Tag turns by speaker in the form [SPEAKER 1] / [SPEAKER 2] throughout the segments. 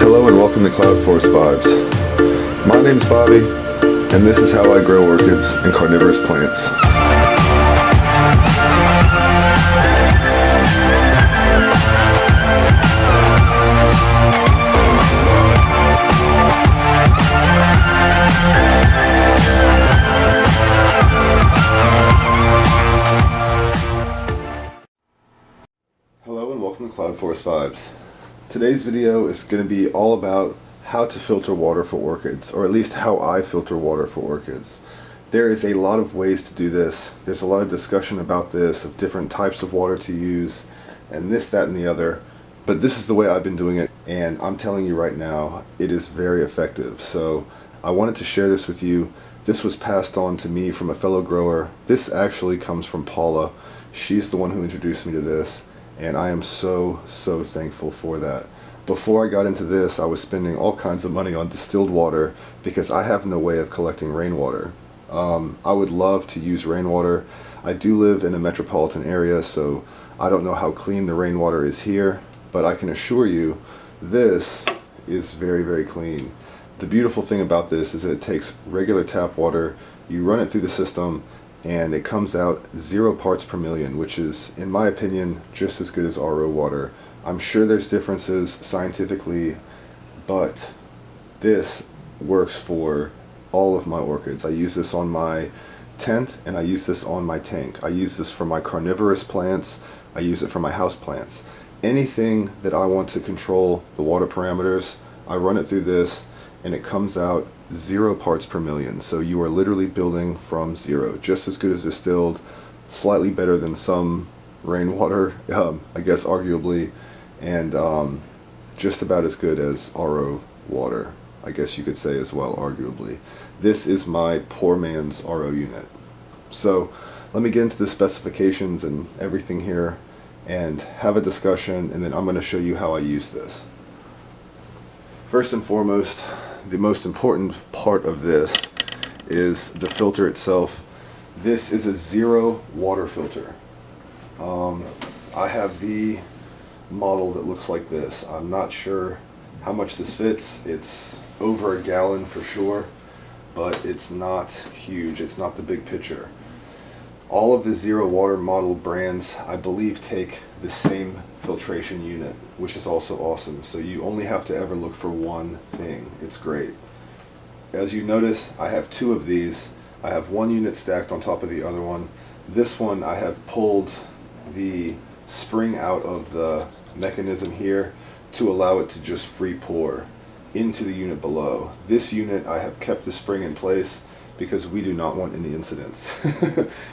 [SPEAKER 1] Hello and welcome to Cloudforest Vibes. My name's Bobby, and this is how I grow orchids and carnivorous plants. Hello and welcome to Cloudforest Vibes. Today's video is going to be all about how to filter water for orchids, or at least how I filter water for orchids. There is a lot of ways to do this. There's a lot of discussion about this, of different types of water to use, and this, that, and the other. But this is the way I've been doing it, and I'm telling you right now, it is very effective. So I wanted to share this with you. This was passed on to me from a fellow grower. This actually comes from Paula. She's the one who introduced me to this. And I am so thankful for that. Before I got into this, I was spending all kinds of money on distilled water because I have no way of collecting rainwater. I would love to use rainwater. I do live in a metropolitan area, so I don't know how clean the rainwater is here, but I can assure you this is very clean. The beautiful thing about this is that it takes regular tap water, you run it through the system, and it comes out 0 parts per million, which is, in my opinion, just as good as RO water. I'm sure there's differences scientifically, but this works for all of my orchids. I use this on my tent, and I use this on my tank. I use this for my carnivorous plants. I use it for my house plants. Anything that I want to control the water parameters, I run it through this, and it comes out 0 parts per million. So you are literally building from zero. Just as good as distilled, slightly better than some rainwater, I guess arguably, and just about as good as RO water, I guess you could say as well, arguably. This is my poor man's RO unit. So let me get into the specifications and everything here and have a discussion, and then I'm going to show you how I use this. First and foremost, the most important part of this is the filter itself. This is a 0 water filter. I have the model that looks like this. I'm not sure how much this fits. It's over a gallon for sure, but it's not huge. It's not the big picture. All of the 0 water model brands, I believe, take the same filtration unit, which is also awesome. So you only have to ever look for one thing. It's great. As you notice, I have 2 of these. I have one unit stacked on top of the other one. This one, I have pulled the spring out of the mechanism here to allow it to just free pour into the unit below. This unit, I have kept the spring in place because we do not want any incidents.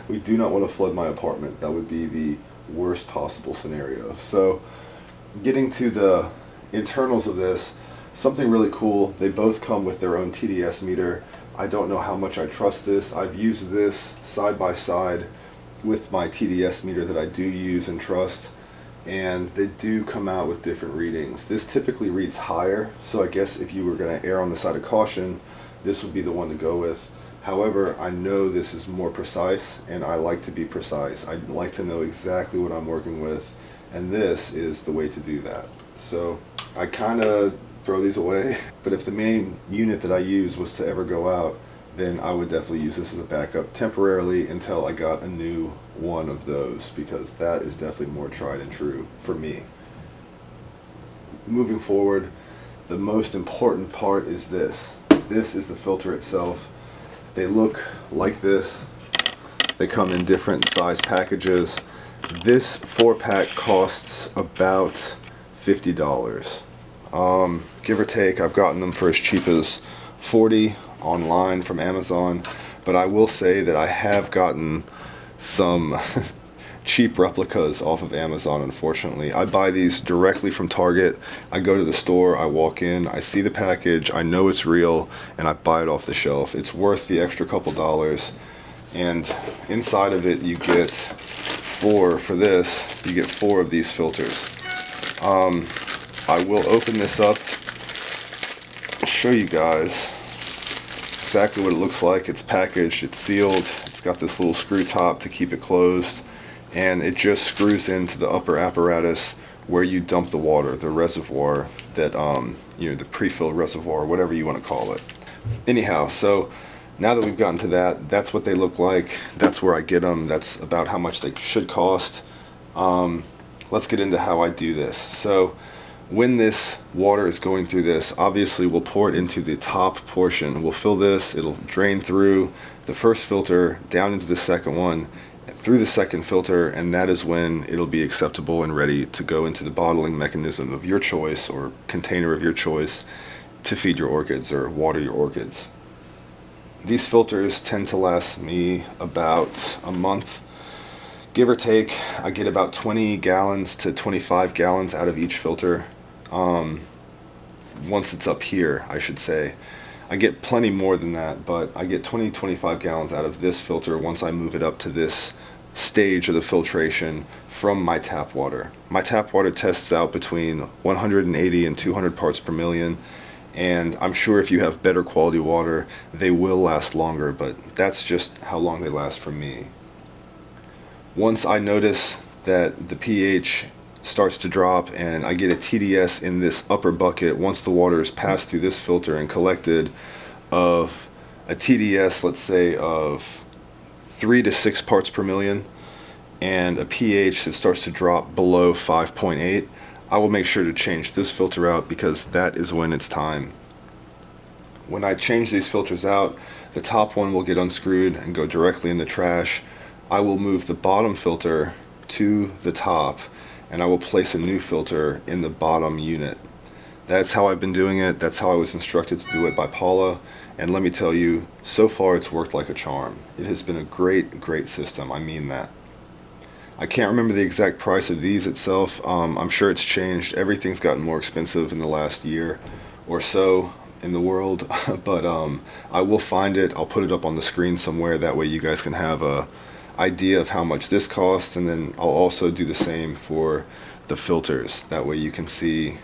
[SPEAKER 1] We do not want to flood my apartment. That would be the worst possible scenario. So getting to the internals of this, something really cool. They both come with their own TDS meter. I don't know how much I trust this. I've used this side by side with my TDS meter that I do use and trust, and they do come out with different readings. This typically reads higher, so I guess if you were going to err on the side of caution, this would be the one to go with. However, I know this is more precise, and I like to be precise. I like to know exactly what I'm working with, and this is the way to do that. So I kind of throw these away, but if the main unit that I use was to ever go out, then I would definitely use this as a backup temporarily until I got a new one of those, because that is definitely more tried and true for me. Moving forward, the most important part is this. This is the filter itself. They look like this. They come in different size packages. This 4-pack costs about $50. Give or take. I've gotten them for as cheap as $40 online from Amazon, but I will say that I have gotten some cheap replicas off of Amazon, unfortunately. I buy these directly from Target. I go to the store, I walk in, I see the package, I know it's real, and I buy it off the shelf. It's worth the extra couple dollars, and inside of it you get 4, for this, you get 4 of these filters. I will open this up, show you guys exactly what it looks like. It's packaged, it's sealed, it's got this little screw top to keep it closed, and it just screws into the upper apparatus where you dump the water, the reservoir that, the pre-filled reservoir, whatever you want to call it. Anyhow, so now that we've gotten to that, that's what they look like. That's where I get them. That's about how much they should cost. Let's get into how I do this. So when this water is going through this, obviously we'll pour it into the top portion. We'll fill this, it'll drain through the first filter, down into the second one, through the second filter, and that is when it'll be acceptable and ready to go into the bottling mechanism of your choice or container of your choice to feed your orchids or water your orchids. These filters tend to last me about a month, give or take. I get about 20 gallons to 25 gallons out of each filter. Once it's up here, I should say. I get plenty more than that, but I get 20-25 gallons out of this filter once I move it up to this stage of the filtration from my tap water. My tap water tests out between 180 and 200 parts per million, and I'm sure if you have better quality water, they will last longer, but that's just how long they last for me. Once I notice that the pH starts to drop and I get a TDS in this upper bucket, once the water is passed through this filter and collected, of a TDS, let's say, of 3 to 6 parts per million, and a pH that starts to drop below 5.8, I will make sure to change this filter out, because that is when it's time. When I change these filters out, the top one will get unscrewed and go directly in the trash. I will move the bottom filter to the top, and I will place a new filter in the bottom unit. That's how I've been doing it. That's how I was instructed to do it by Paula, and let me tell you, so far it's worked like a charm. It has been a great system. I mean that. I can't remember the exact price of these itself. I'm sure it's changed. Everything's gotten more expensive in the last year or so in the world, but I will find it. I'll put it up on the screen somewhere. That way you guys can have a idea of how much this costs, and then I'll also do the same for the filters. That way you can see,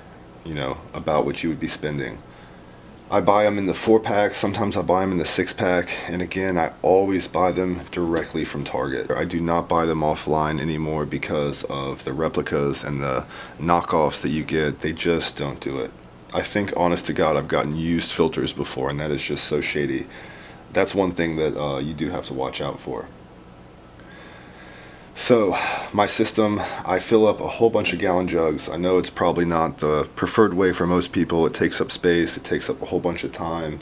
[SPEAKER 1] about what you would be spending. I buy them in the 4-pack, sometimes I buy them in the 6-pack, and again, I always buy them directly from Target. I do not buy them offline anymore because of the replicas and the knockoffs that you get. They just don't do it. I think, honest to God, I've gotten used filters before, and that is just so shady. That's one thing that you do have to watch out for. So, my system, I fill up a whole bunch of gallon jugs. I know it's probably not the preferred way for most people. It takes up space, it takes up a whole bunch of time,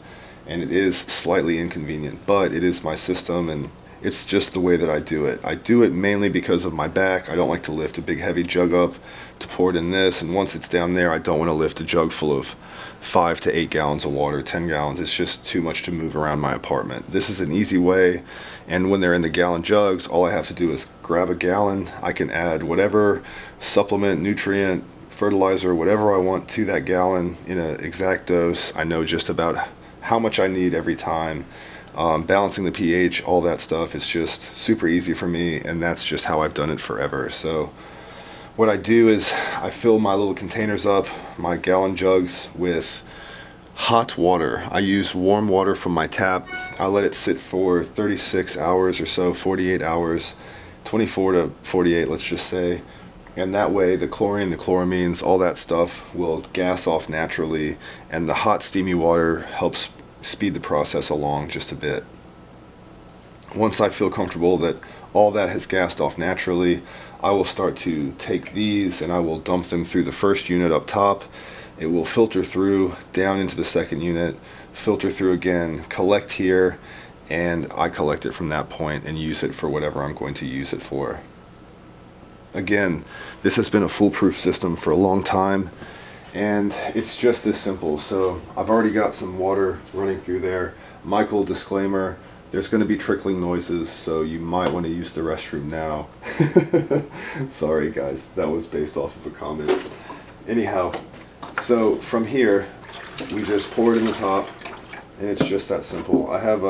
[SPEAKER 1] and it is slightly inconvenient, but it is my system, and it's just the way that I do it. I do it mainly because of my back. I don't like to lift a big heavy jug up to pour it in this, and once it's down there, I don't want to lift a jug full of 5 to 8 gallons of water, 10 gallons. It's just too much to move around my apartment. This is an easy way, and when they're in the gallon jugs, all I have to do is grab a gallon. I can add whatever supplement, nutrient, fertilizer, whatever I want to that gallon in an exact dose. I know just about how much I need every time. Balancing the pH, all that stuff is just super easy for me, and that's just how I've done it forever. So what I do is I fill my little containers up, my gallon jugs, with hot water. I use warm water from my tap. I let it sit for 36 hours or so, 48 hours, 24 to 48, let's just say. And that way the chlorine, the chloramines, all that stuff will gas off naturally, and the hot steamy water helps speed the process along just a bit. Once I feel comfortable that all that has gassed off naturally, I will start to take these and I will dump them through the first unit up top. It will filter through down into the second unit, filter through again, collect here, and I collect it from that point and use it for whatever I'm going to use it for. Again, this has been a foolproof system for a long time, and it's just this simple. So I've already got some water running through there. Michael, disclaimer, there's going to be trickling noises, so you might want to use the restroom now. Sorry guys, that was based off of a comment. Anyhow, so from here, we just pour it in the top, and it's just that simple. I have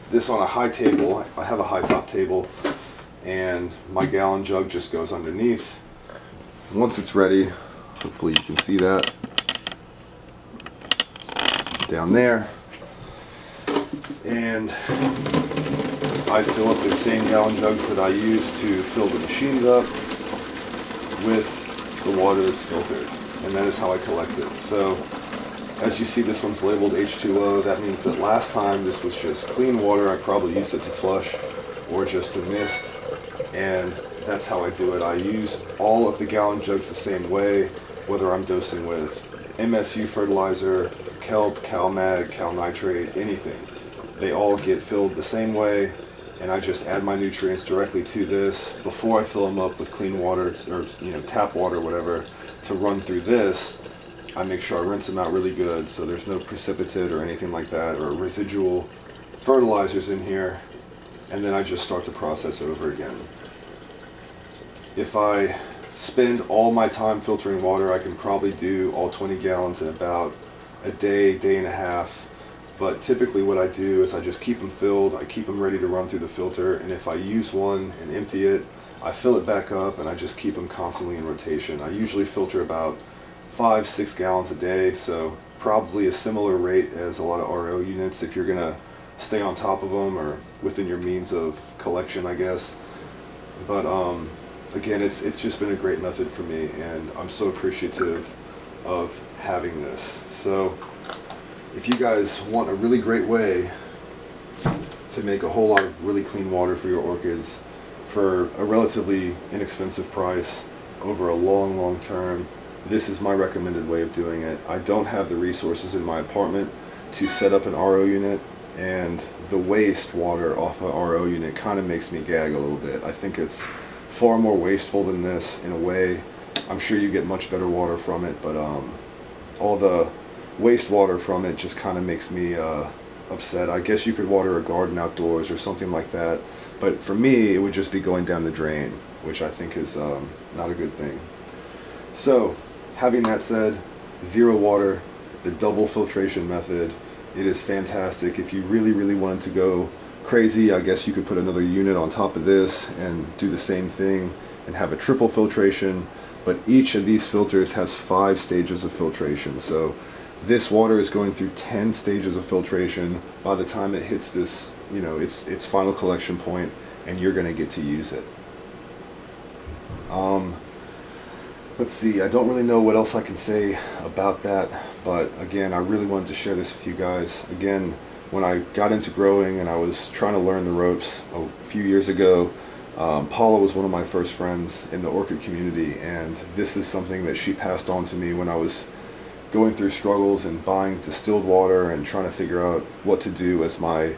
[SPEAKER 1] this on a high table. I have a high top table, and my gallon jug just goes underneath. Once it's ready, hopefully you can see that down there, and I fill up the same gallon jugs that I use to fill the machines up with the water that's filtered, and that is how I collect it. So as you see, this one's labeled H2O. That means that last time this was just clean water. I probably used it to flush or just to mist, and that's how I do it. I use all of the gallon jugs the same way, whether I'm dosing with MSU fertilizer, kelp, CalMag, Cal nitrate, anything. They all get filled the same way, and I just add my nutrients directly to this before I fill them up with clean water, or tap water, whatever, to run through this. I make sure I rinse them out really good so there's no precipitate or anything like that, or residual fertilizers in here, and then I just start the process over again. If I spend all my time filtering water, I can probably do all 20 gallons in about a day, day and a half. But typically what I do is I just keep them filled, I keep them ready to run through the filter, and if I use one and empty it, I fill it back up, and I just keep them constantly in rotation. I usually filter about 5-6 gallons a day, so probably a similar rate as a lot of RO units if you're gonna stay on top of them or within your means of collection, I guess. But again, it's just been a great method for me, and I'm so appreciative of having this. So if you guys want a really great way to make a whole lot of really clean water for your orchids for a relatively inexpensive price over a long term, this is my recommended way of doing it. I don't have the resources in my apartment to set up an RO unit, and the waste water off an RO unit kind of makes me gag a little bit. I think it's far more wasteful than this in a way. I'm sure you get much better water from it, but all the wastewater from it just kind of makes me upset. I guess you could water a garden outdoors or something like that, but for me it would just be going down the drain, which I think is not a good thing. So having that said, zero water, the double filtration method, it is fantastic. If you really wanted to go crazy, I guess you could put another unit on top of this and do the same thing and have a triple filtration, but each of these filters has 5 stages of filtration. So this water is going through 10 stages of filtration by the time it hits this, its final collection point, and you're going to get to use it. Let's see, I don't really know what else I can say about that, but again, I really wanted to share this with you guys. Again, when I got into growing and I was trying to learn the ropes a few years ago, Paula was one of my first friends in the orchid community, and this is something that she passed on to me when I was going through struggles and buying distilled water and trying to figure out what to do as my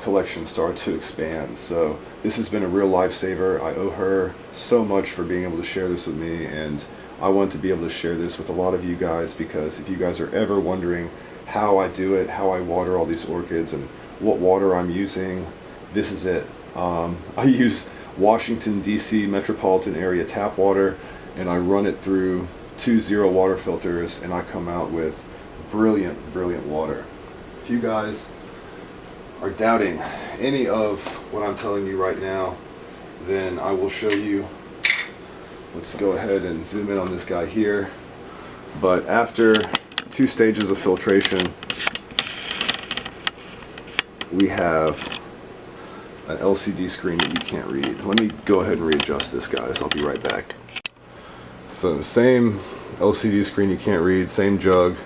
[SPEAKER 1] collection started to expand. So this has been a real lifesaver. I owe her so much for being able to share this with me, and I want to be able to share this with a lot of you guys, because if you guys are ever wondering how I do it, how I water all these orchids, and what water I'm using, this is it. I use Washington DC metropolitan area tap water, and I run it through 2 zero water filters, and I come out with brilliant water. If you guys are doubting any of what I'm telling you right now, then I will show you. Let's go ahead and zoom in on this guy here. But after 2 stages of filtration, we have an LCD screen that you can't read. Let me go ahead and readjust this, guys. I'll be right back. So same LCD screen you can't read, same jug,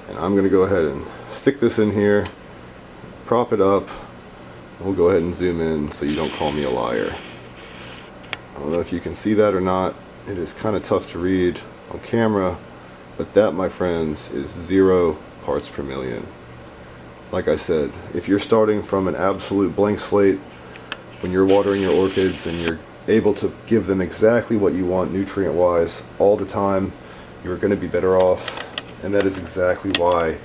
[SPEAKER 1] and I'm gonna go ahead and stick this in here, prop it up. We'll go ahead and zoom in so you don't call me a liar. I don't know if you can see that or not. It is kind of tough to read on camera, but that, my friends, is 0 parts per million. Like I said, if you're starting from an absolute blank slate when you're watering your orchids and you're able to give them exactly what you want nutrient wise all the time, you're going to be better off, and that is exactly why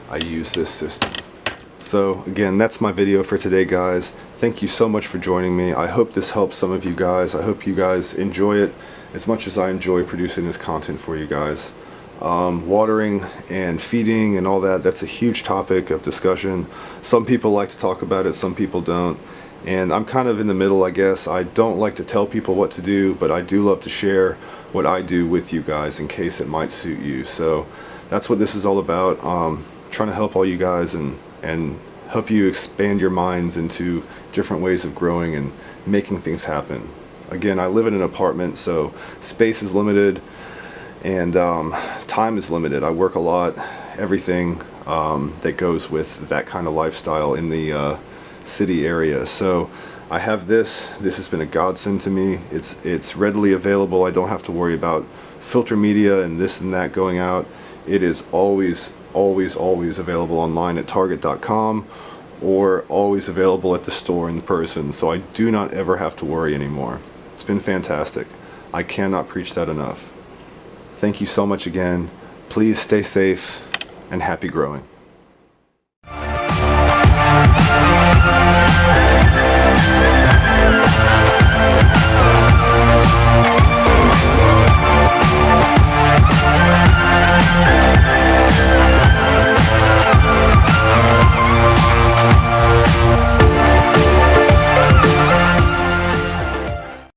[SPEAKER 1] I use this system. So again, that's my video for today, guys. Thank you so much for joining me. I hope this helps some of you guys. I hope you guys enjoy it as much as I enjoy producing this content for you guys. Watering and feeding and all that, that's a huge topic of discussion. Some people like to talk about it, some people don't, and I'm kind of in the middle, I guess. I don't like to tell people what to do, but I do love to share what I do with you guys in case it might suit you. So that's what this is all about, trying to help all you guys and help you expand your minds into different ways of growing and making things happen. Again, I live in an apartment, so space is limited. and time is limited. I work a lot, everything that goes with that kind of lifestyle in the city area. So I have this. This has been a godsend to me. It's readily available. I don't have to worry about filter media and this and that going out. It is always available online at target.com, or always available at the store in person, so I do not ever have to worry anymore. It's been fantastic. I cannot preach that enough. Thank you so much again. Please stay safe and happy growing.